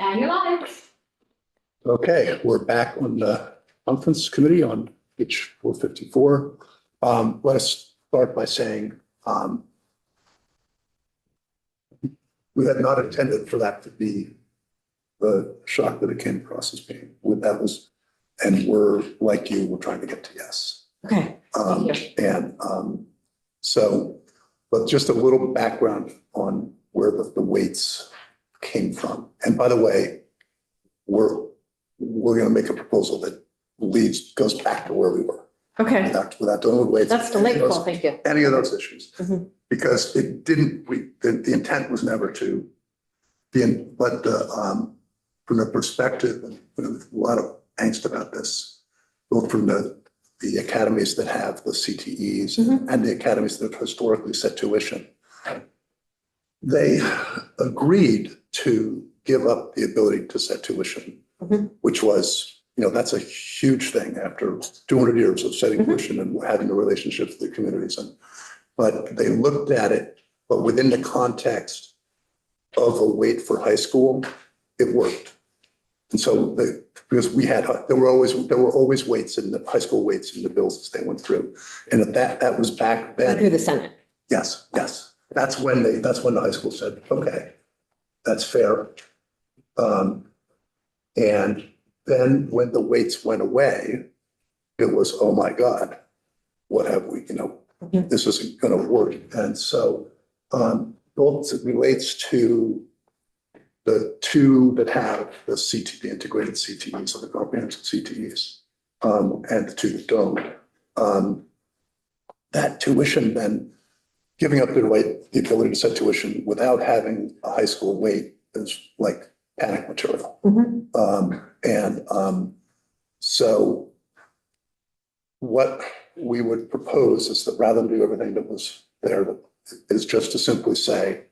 And you're live. Okay, we're back on the conference committee on H.454. Let us start by saying we had not intended for that to be the shock that it came across as being. That was, and we're like you, we're trying to get to yes. Okay. So, but just a little background on where the weights came from. And by the way, we're going to make a proposal that goes back to where we were. Okay. Without doing with weights. That's delightful. Thank you. Any of those issues. Mhm. Because it didn't, the intent was never to be in, but from the perspective, and a lot of angst about this, both from the academies that have the CTEs and the academies that have historically set tuition. They agreed to give up the ability to set tuition, which was, that's a huge thing after 200 years of setting tuition and having the relationships with the communities. But they looked at it, but within the context of a weight for high school, it worked. And so because there were always weights in the high school weights in the bills as they went through. And that was back then. Through the Senate. Yes. That's when the high school said, okay, that's fair. And then when the weights went away, it was, oh my God, what have we, this isn't going to work. And so both it relates to the two that have the integrated CTEs or the comprehensive CTEs, and the two that don't. That tuition then, giving up the ability to set tuition without having a high school weight is like panic material. So what we would propose is that rather than do everything that was there, is just to simply say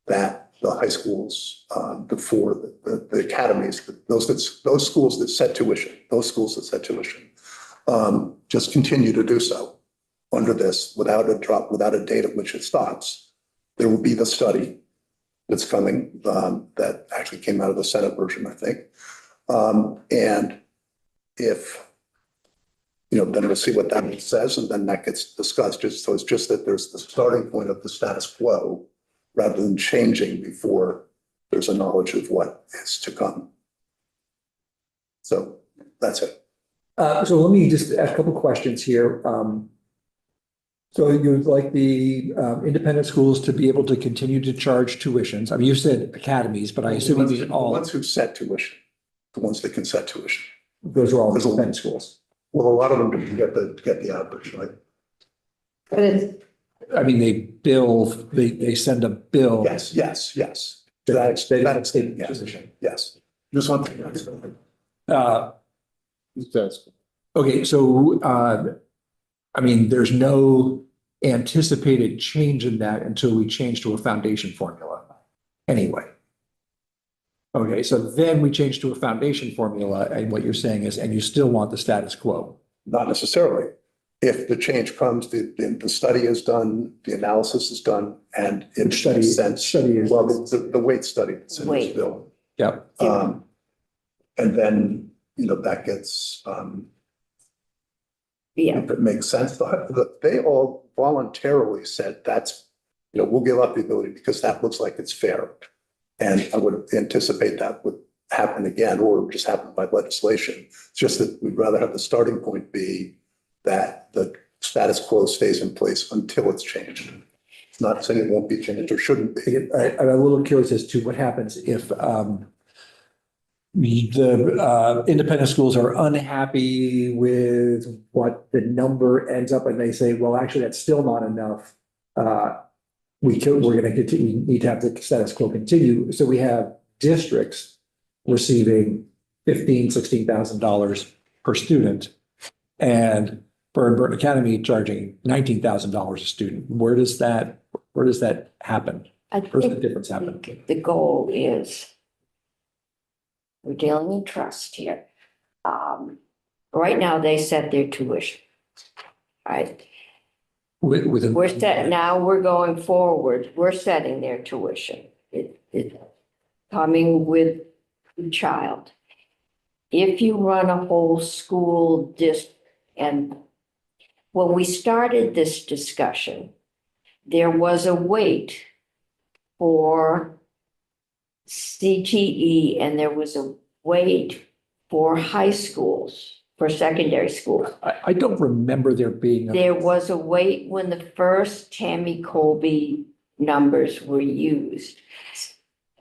that the high schools, the academies, those schools that set tuition, just continue to do so under this without a date at which it stops. There will be the study that's coming that actually came out of the Senate version, I think. And if, then we'll see what that says, and then that gets discussed. So it's just that there's the starting point of the status quo rather than changing before there's a knowledge of what is to come. So that's it. So let me just ask a couple of questions here. So you'd like the independent schools to be able to continue to charge tuitions. I mean, you said academies, but I assume you mean all. The ones who set tuition, the ones that can set tuition. Those are all independent schools. Well, a lot of them can get the average, right? But it's, I mean, they send a bill. Yes. That's state Yes. position. Yes. Just one thing. Okay, so I mean, there's no anticipated change in that until we change to a foundation formula anyway. Okay, so then we change to a foundation formula, and what you're saying is, and you still want the status quo. Not necessarily. If the change comes, the study is done, the analysis is done, and it makes sense. Well, the weight study that's in this bill. Yeah. And then, that gets, if it makes sense, they all voluntarily said we'll give up the ability because that looks like it's fair. And I would anticipate that would happen again, or just happen by legislation. It's just that we'd rather have the starting point be that the status quo stays in place until it's changed. It's not saying it won't be changed or shouldn't be. I'm a little curious as to what happens if the independent schools are unhappy with what the number ends up, and they say, well, actually, that's still not enough. We're going to continue, need to have the status quo continue. So we have districts receiving $15,000, $16,000 per student, and Burton Academy charging $19,000 a student. Where does that happen? Where's the difference happen? The goal is, we're dealing in trust here. Right now, they set their tuition, right? Now we're going forward, we're setting their tuition. It coming with child. If you run a whole school district, and when we started this discussion, there was a wait for CTE and there was a wait for high schools, for secondary schools. I don't remember there being. There was a wait when the first Tammy Colby numbers were used.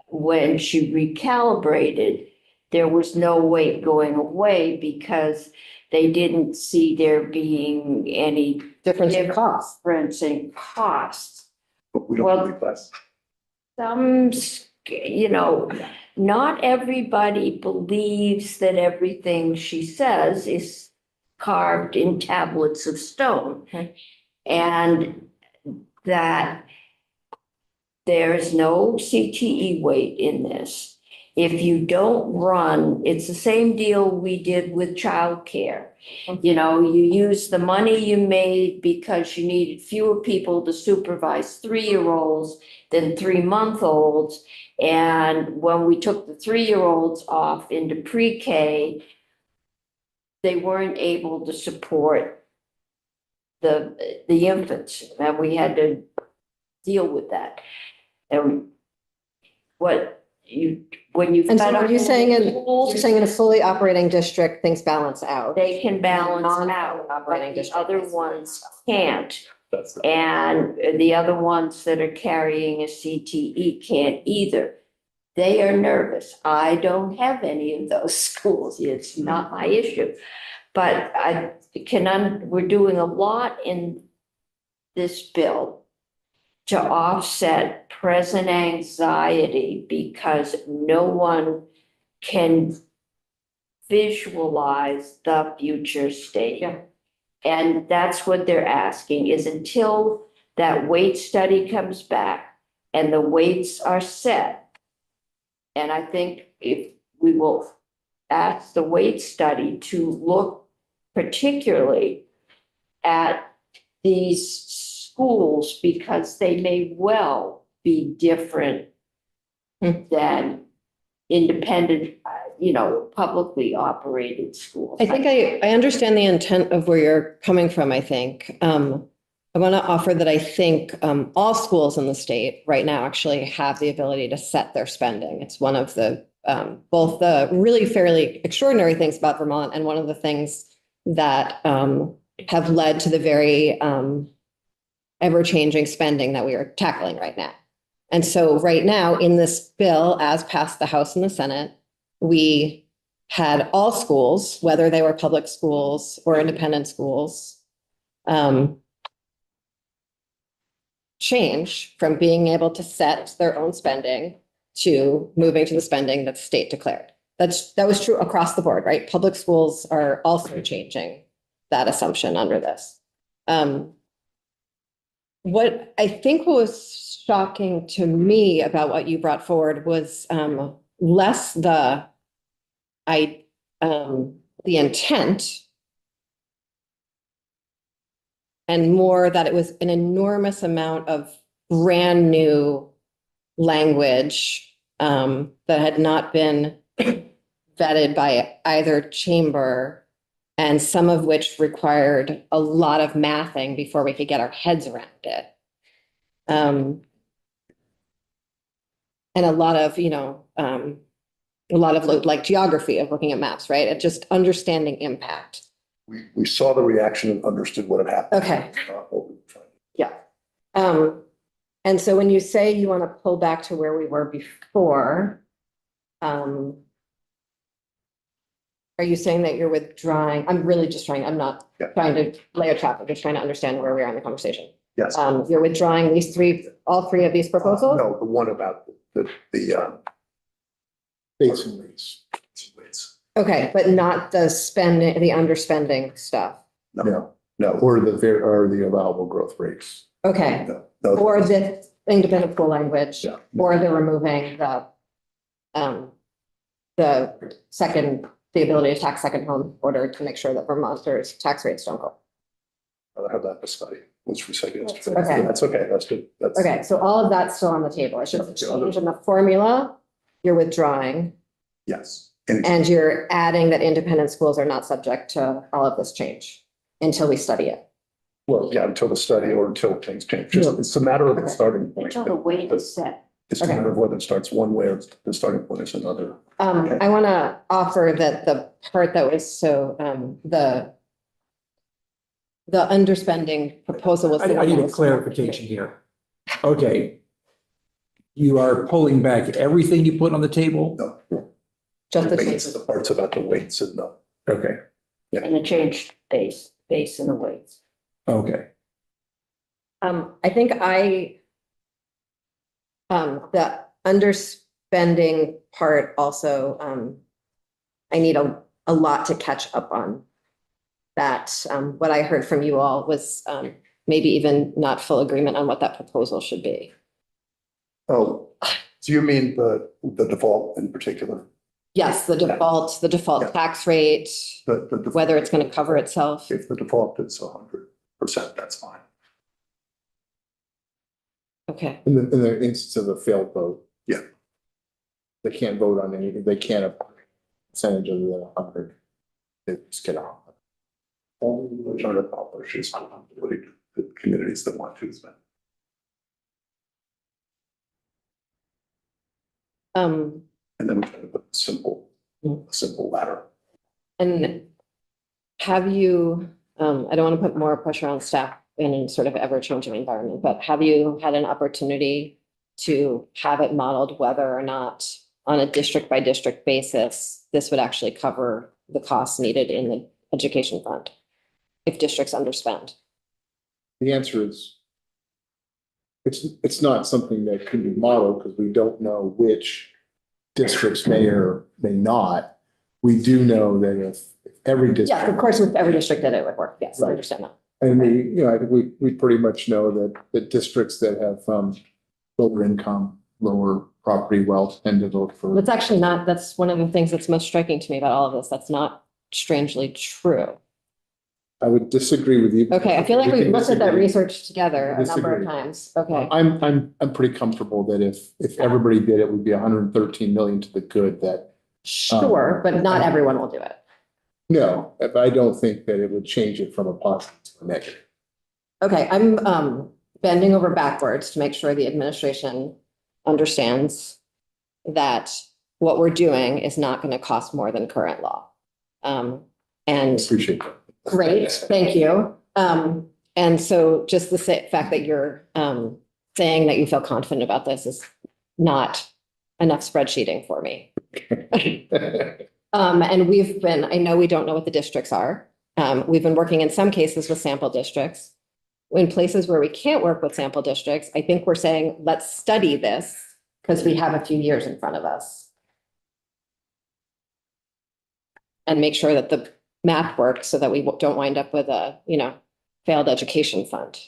When she recalibrated, there was no wait going away because they didn't see there being any Difference in cost. difference in costs. But we don't Well- believe less. Some, not everybody believes that everything she says is carved in tablets of stone. Okay. And that there's no CTE weight in this. If you don't run, it's the same deal we did with childcare. You know, you use the money you made because you needed fewer people to supervise 3-year-olds than 3-month-olds. And when we took the 3-year-olds off into pre-K, they weren't able to support the infants, and we had to deal with that. And when you. And so are you saying in, schools, you're saying in a fully operating district, things balance out? they can balance out, Non-operating but the district other is- ones can't. That's the- And the other ones that are carrying a CTE can't either. They are nervous. I don't have any of those schools. It's not my issue. But we're doing a lot in this bill to offset present anxiety because no one can visualize the future state. Yeah. And that's what they're asking, is until that weight study comes back and the weights are set. And I think if we will ask the weight study to look particularly at these schools because they may well be different than independent, publicly operated schools. I think I understand the intent of where you're coming from, I think. I want to offer that I think all schools in the state right now actually have the ability to set their spending. It's one of the, both the really fairly extraordinary things about Vermont and one of the things that have led to the very ever-changing spending that we are tackling right now. And so right now in this bill, as passed the House and the Senate, we had all schools, whether they were public schools or independent schools, change from being able to set their own spending to moving to the spending that the state declared. That was true across the board, right? Public schools are also changing that assumption under this. What I think was shocking to me about what you brought forward was less the intent and more that it was an enormous amount of brand new language that had not been vetted by either chamber, and some of which required a lot of mathing before we could get our heads around it. And a lot of, like geography of looking at maps, right? And just understanding impact. We saw the reaction and understood what had happened. Okay. What we were trying to- Yeah. And so when you say you want to pull back to where we were before, are you saying that you're withdrawing? I'm really just trying, I'm not Yeah. trying to lay a trap, I'm just trying to understand where we are in the conversation. Yes. You're withdrawing these all three of these proposals? No, the one about the Bates and rates. weights. Okay, but not the spending, the underspending stuff. No, No, or the allowable growth rates. Okay, no. or the independent school language, Yeah. or the removing the ability to tax second home in order to make sure that Vermonters' tax rates don't go. I'll have that in the study, which we said yesterday. Okay. That's okay, that's good. That's. Okay, so all of that's still on the table. It's just a change in the formula you're withdrawing. Yes. And you're adding that independent schools are not subject to all of this change until we study it. Well, yeah, until the study or until things change. Just, it's a matter of the Okay. starting point. Until the weight is set. It's a Okay. matter of whether it starts one way or the starting point is another. I want to offer that the part that was so, the underspending proposal was. the I one need that a was- clarification here. Okay. You are pulling back everything you put on the table? No, Just the it's changes. the parts about the weights and the, Okay, And a changed base and the weights. okay. I think the underspending part also, I need a lot to catch up on. That, what I heard from you all was, maybe even not full agreement on what that proposal should be. oh, do you mean the default in particular? Yes, the Yeah. default tax rate, The whether it's going to cover itself. If the default is 100%, that's fine. Okay, In the instance of a failed vote. Yeah. They can't vote on anything, they can't have percentage other than 100. They just get off. Only which are accomplished is the communities that want to spend. um, And then we kind of put a simple ladder. and have you, I don't want to put more pressure on staff in a sort of ever-changing environment, but have you had an opportunity to have it modeled whether or not on a district by district basis, this would actually cover the costs needed in the education fund if districts underspend? The answer is. It's not something that can be modeled because we don't know which districts may or may not. We do know that if every Yes, of district, course, if every district did it, would work. Yes, I Right. understand that. and I think we pretty much know that districts that have lower income, lower property wealth tend to vote for. That's actually not, that's one of the things that's most striking to me about all of this. That's not strangely true. I would disagree with you. Okay, I feel like We we've can looked at that disagree. research together a number of Disagree. times. Okay. I'm pretty comfortable that if everybody did, it would be 113 million to the good that, Sure, but not everyone will do it. no, if I don't think that it would change it from a positive to a negative. Okay, I'm bending over backwards to make sure the administration understands that what we're doing is not going to cost more than current law. I And appreciate that. great, thank you. And so just the fact that you're saying that you feel confident about this is not enough spreadsheeting for me. And I know we don't know what the districts are. We've been working in some cases with sample districts. In places where we can't work with sample districts, I think we're saying, let's study this because we have a few years in front of us. And make sure that the math works so that we don't wind up with a, failed education fund.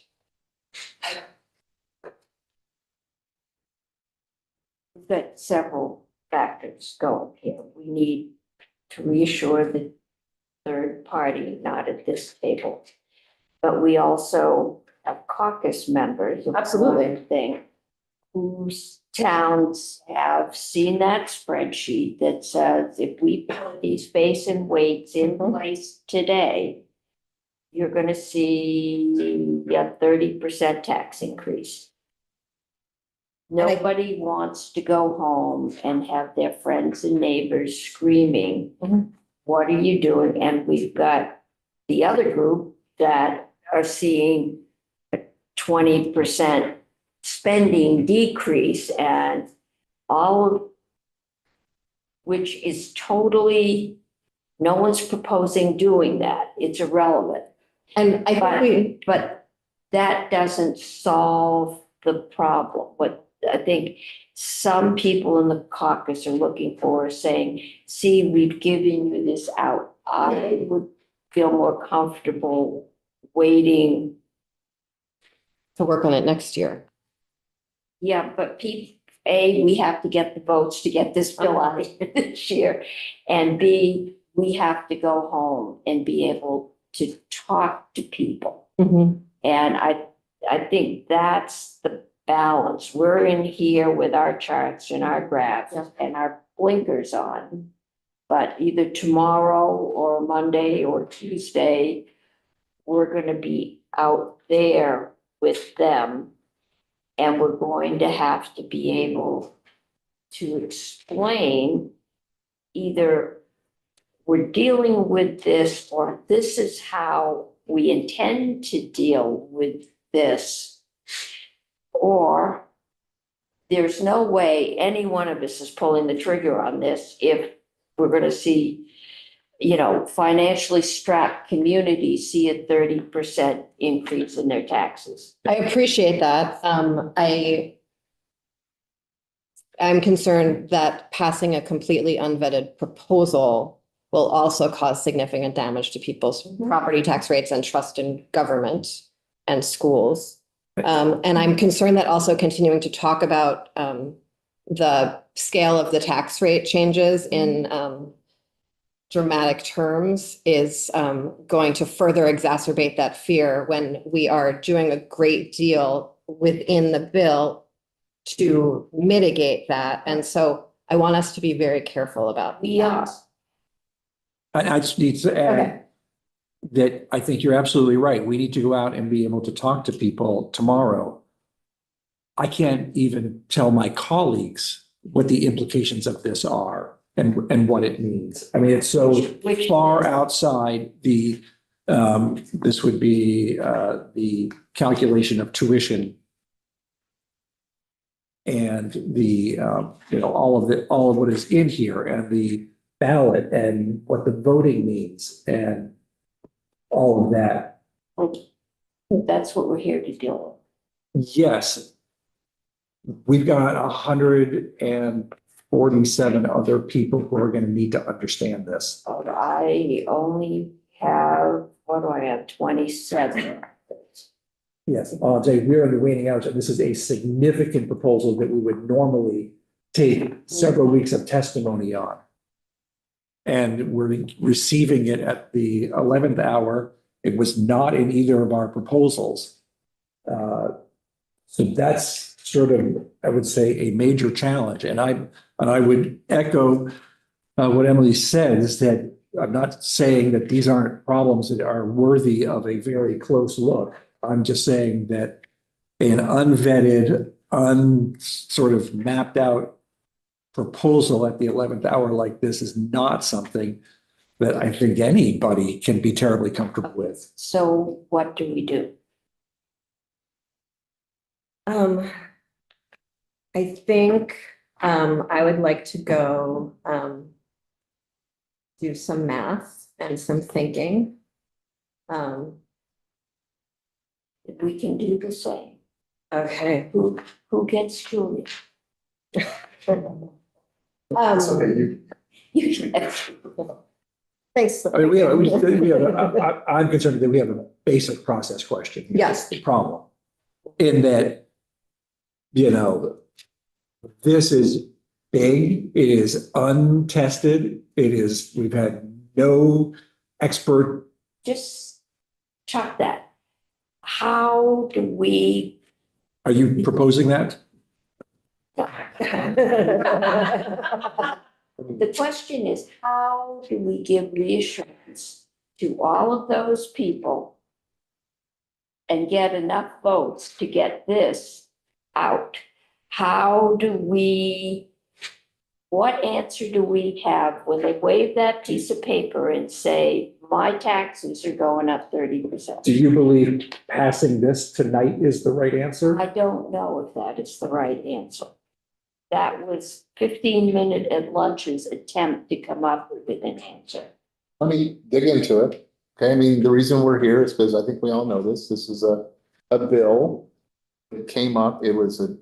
We've got several factors going here. We need to reassure the third party not at this table. But we also have caucus members. of Absolutely. one thing, whose towns have seen that spreadsheet that says if we put these base and weights in place today, you're gonna see a 30% tax increase. Nobody wants to go home and have their friends and neighbors screaming, Mhm. what are you doing? And we've got the other group that are seeing a 20% spending decrease and all of which is totally, no one's proposing doing that. It's irrelevant. And I think But that doesn't solve the problem. What I think some people in the caucus are looking for is saying, see, we've given you this out. I would feel more comfortable waiting. to work on it next year. Yeah, but we have to get the votes to get this bill out this year. And B, we have to go home and be able to talk to people. Mhm. And I think that's the balance. We're in here with our charts and our graphs Yeah. and our blinkers on. But either tomorrow or Monday or Tuesday, we're gonna be out there with them. And we're going to have to be able to explain either we're dealing with this or this is how we intend to deal with this. Or there's no way any one of us is pulling the trigger on this if we're gonna see, financially strapped communities see a 30% increase in their taxes. I appreciate that. I'm concerned that passing a completely unvetted proposal will also cause significant damage to people's property tax rates and trust in government and schools. And I'm concerned that also continuing to talk about the scale of the tax rate changes in dramatic terms is going to further exacerbate that fear when we are doing a great deal within the bill to mitigate that. And so I want us to be very careful about We are. that. I just need to Okay. add that I think you're absolutely right. We need to go out and be able to talk to people tomorrow. I can't even tell my colleagues what the implications of this are and what it means. I mean, it's so Which- far outside this would be the calculation of tuition and all of what is in here and the ballot and what the voting means and all of that. That's what we're here to deal Yes, we've got 147 other people who are going to need to understand this. with. I only have, what do I have, 27? Yes, I'll say we're in the waning hours, and this is a significant proposal that we would normally take several weeks of testimony on. And we're receiving it at the 11th hour. It was not in either of our proposals. So that's sort of, I would say, a major challenge. And I would echo what Emily says, that I'm not saying that these aren't problems that are worthy of a very close look. I'm just saying that an unvetted, sort of mapped out proposal at the 11th hour like this is not something that I think anybody can be terribly comfortable with. So what do we do? I think I would like to go do some math and some thinking. We can do the same. Okay. Who gets Julie? It's okay, You get- Thanks. I mean, I'm concerned that we have a basic process question. Yes. The problem in that, this is big, it is untested, we've had no expert. Just chuck that. How do we? Are you proposing that? The question is, how do we give reassurance to all of those people and get enough votes to get this out? How do we, what answer do we have when they wave that piece of paper and say, my taxes are going up 30%? Do you believe passing this tonight is the right answer? I don't know if that is the right answer. That was 15-minute at lunch's attempt to come up with an answer. Let me dig into it. Okay, I mean, the reason we're here is because I think we all know this. This is a bill. It came up, it was a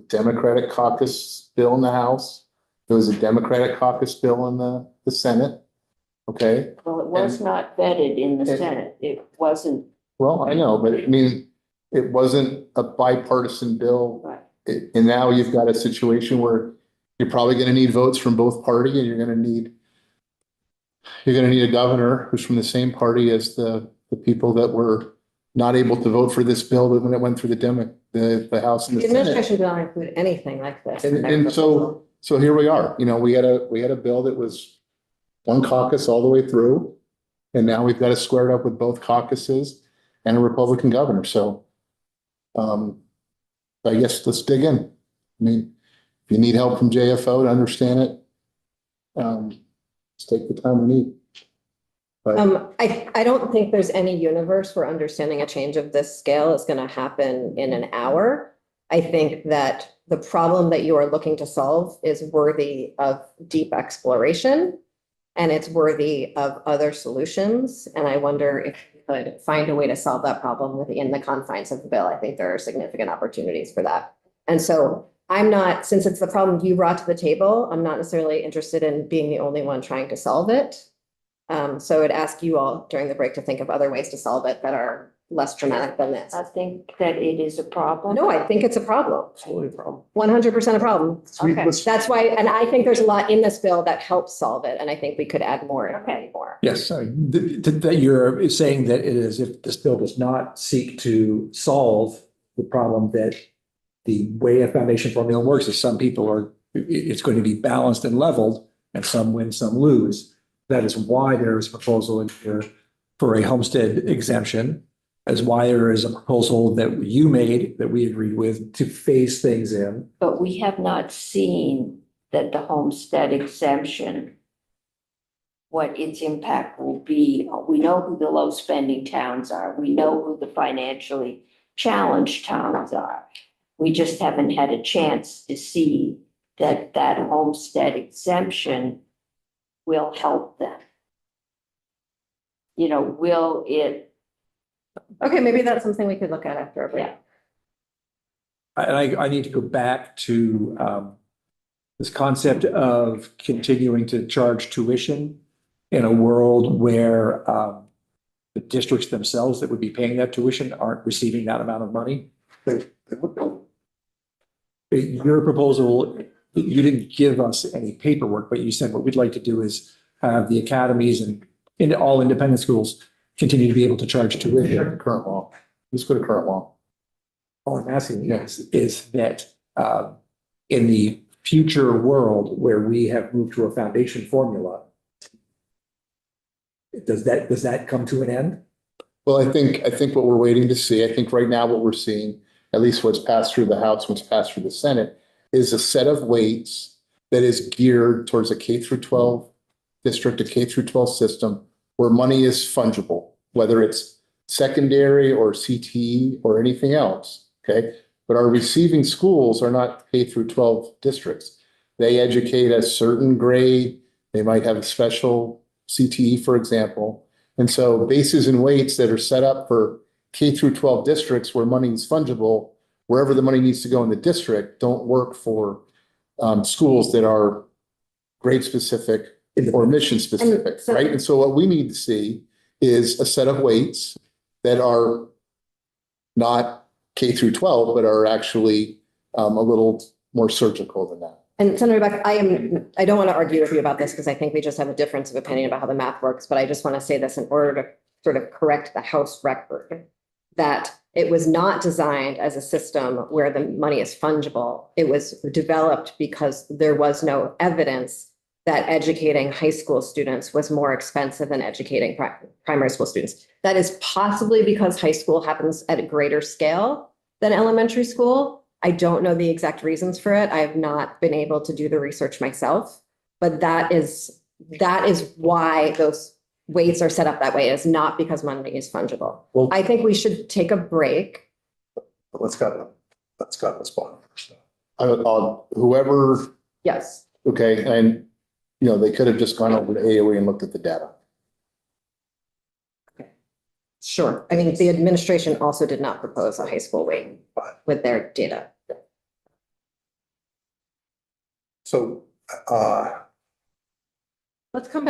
Democratic caucus bill in the House. It was a Democratic caucus bill in the Senate. Okay, Well, it was not vetted in the Senate. It wasn't. well, I know, but I mean, it wasn't a bipartisan bill. Right. And now you've got a situation where you're probably going to need votes from both parties, and you're going to need a governor who's from the same party as the people that were not able to vote for this bill when it went through the House and The the Senate. administration don't include anything like this. And so So here we are, we had a bill that was one caucus all the way through. And now we've got to square it up with both caucuses and a Republican governor, so. I guess let's dig in. I mean, if you need help from JFO to understand it, let's take the time we need. But I don't think there's any universe where understanding a change of this scale is going to happen in an hour. I think that the problem that you are looking to solve is worthy of deep exploration, and it's worthy of other solutions. And I wonder if we could find a way to solve that problem within the confines of the bill. I think there are significant opportunities for that. And so I'm not, since it's the problem you brought to the table, I'm not necessarily interested in being the only one trying to solve it. So I would ask you all during the break to think of other ways to solve it that are less dramatic than this. I think that it is a problem. No, I think it's a problem. Absolutely a problem. 100% a problem. Okay. That's why, and I think there's a lot in this bill that helps solve it, and I think we could add more. Okay. More. Yes, that you're saying that it is, if this bill does not seek to solve the problem, that the way a foundation formula works is some people are, it's going to be balanced and leveled, and some win, some lose. That is why there is a proposal in here for a homestead exemption, as why there is a proposal that you made, that we agreed with, to phase things in. But we have not seen that the homestead exemption, what its impact will be. We know who the low spending towns are. We know who the financially challenged towns are. We just haven't had a chance to see that that homestead exemption will help them. Will it? Okay, maybe that's something we could look at after a break. Yeah. And I need to go back to this concept of continuing to charge tuition in a world where the districts themselves that would be paying that tuition aren't receiving that amount of money. Your proposal, you didn't give us any paperwork, but you said what we'd like to do is have the academies and in all independent schools continue to be able to charge tuition. current law, let's go to current law. All I'm asking is that in the future world where we have moved to a foundation formula, does that come to an end? Well, I think what we're waiting to see, I think right now what we're seeing, at least what's passed through the House, what's passed through the Senate, is a set of weights that is geared towards a K through 12 district, a K through 12 system where money is fungible, whether it's secondary or CTE or anything else, okay? But our receiving schools are not K through 12 districts. They educate a certain grade. They might have a special CTE, for example. And so bases and weights that are set up for K through 12 districts where money is fungible, wherever the money needs to go in the district, don't work for schools that are grade specific or mission specific, right? And so what we need to see is a set of weights that are not K through 12, but are actually a little more surgical than that. And Senator Beck, I don't want to argue with you about this because I think we just have a difference of opinion about how the math works, but I just want to say this in order to sort of correct the House record, that it was not designed as a system where the money is fungible. It was developed because there was no evidence that educating high school students was more expensive than educating primary school students. That is possibly because high school happens at a greater scale than elementary school. I don't know the exact reasons for it. I have not been able to do the research myself, but that is why those weights are set up that way. It's not because money is fungible. Well, I think we should take a break. let's got respond first. Whoever, Yes. okay, and they could have just gone over to AOE and looked at the data. Sure. I mean, the administration also did not propose a high school weight with their data. So, Let's come back.